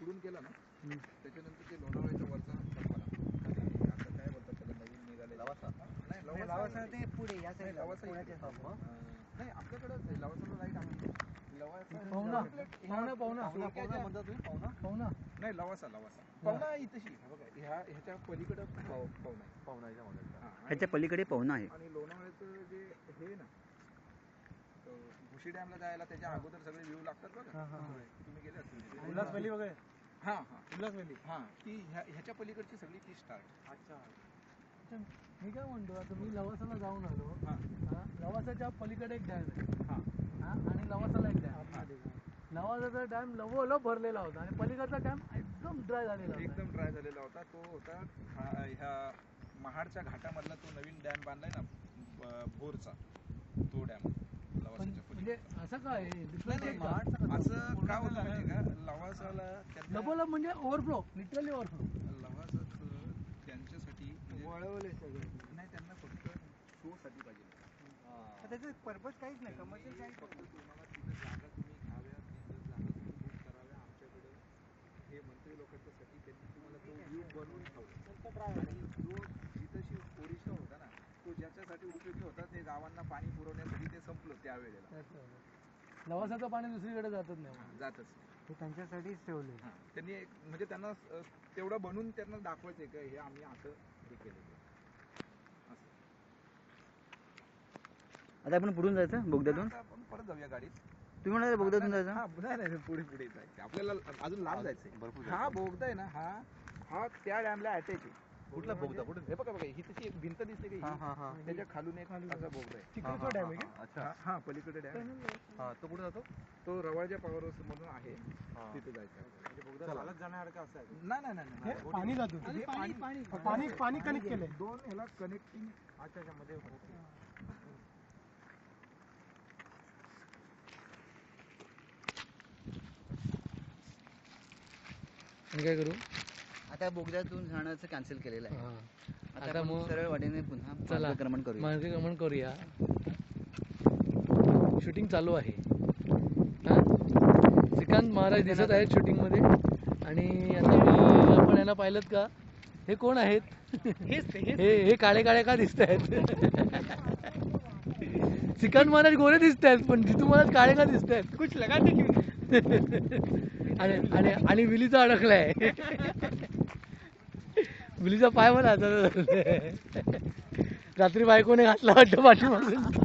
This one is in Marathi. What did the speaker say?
पुढून केला ना त्याच्यानंतर ते लोणावळ्याच्या वरचा टप्पा आता काय बोलतात त्याला नवीन निघाले लवासा नाही लवासा ते पुढे या साईड लवासा नाही आपल्याकडेच आहे लवासाला राईट आहे लवासा नाही लवासा पवना इथेशी बघा ह्याच्या पलीकडे पवना ह्याच्या पलीकडे पवना आहे आणि लोणावळ्याचं जे हे ना भुशी डॅमला जायला त्याच्या अगोदर सगळे व्ह्यू लागतात बघा तुम्ही गेले असतील उल्हास व्हॅली वगैरे हां उल्हास व्हॅली ती ह्याच्या पलीकडची सगळी ती स्टार्ट. अच्छा मी काय म्हणतो आता मी लवासाला जाऊन आलो लवासाच्या पलीकडे एक डॅम आहे आणि लवासाला एक डॅम लवासाचा डॅम लवोलव भरलेला होता आणि पलीकडचा डॅम एकदम ड्राय झालेला होता तो होता ह्या महाडच्या घाटामधला तो नवीन डॅम बांधलाय ना भोरचा तो डॅम म्हणजे असं काय असं का होतं माहिती का लवासाला लवोलव म्हणजे ओव्हरफ्लो लिटरली ओव्हरफ्लो लवासाचं त्यांच्यासाठी नाही त्यांना फक्त शो साठी पाहिजे त्याचं पर्पज काहीच नाही कमर्शियल काहीच फक्त तुम्हाला तिथं जागा तुम्ही घ्याव्या तिथं जागा तुम्ही बुक कराव्या आमच्याकडे हे मंत्री लोकांच्यासाठी त्यांनी तुम्हाला तो व्ह्यू बनवून ठेवला आणि जो जिथंशी ओरिजिनल होता ना तो ज्याच्यासाठी उपयोगी होता ते गावांना पाणी पुरवण्यासाठी ते संपलं त्यावेळेला लवासाचं पाणी दुसरीकडे जातच नाही जातच ते त्यांच्यासाठीच ठेवले त्यांनी म्हणजे त्यांना तेवढं बनवून त्यांना दाखवायचंय का हे आम्ही असं हे केलेलं. आता आपण पुढून जायचं बोगद्यातून आपण परत जाऊया गाडीत तुम्ही म्हणाले बोगद्यातून जायचं नाही पुढे जायचं आपल्याला अजून लांब जायचंय भरपूर. हा बोगदा आहे ना हा त्या डॅमला अटॅच आहे. कुठला बोगदा कुठे हे बघा ही तशी एक भिंत दिसते का त्याच्या खालून एक असा बोगदा आहे चिखलीचा डॅम आहे अच्छा हा पलीकडे डॅम तो कुठे जातो तो रवाळच्या पॉवर हाऊस मधून आहे तिथे जायचं चालत जाण्यासारखं असं आहे नाही पाणी जातो पाणी कनेक्ट केलंय दोन ह्याला कनेक्टिंग अच्छा मध्ये काय करू आता बोगद्यातून जाण्याचं कॅन्सल केलेलं आहे आता आता मग सरळ वाटेने पुन्हा मार्गक्रमण करूया मार्गक्रमण करूया शूटिंग चालू आहे श्रीकांत महाराज दिसत आहेत शूटिंग मध्ये आणि आता आपण यांना पाहिलं का हे कोण आहेत हे काळे काळे का दिसत आहेत श्रीकांत महाराज गोरे दिसत आहेत पण जितू महाराज काळे का दिसत आहेत कुछ लगाते क्यों आणि विलीचा अडकलाय विलीचा पाय मला रात्री बायकोने घातला वाटतं पाठीमागून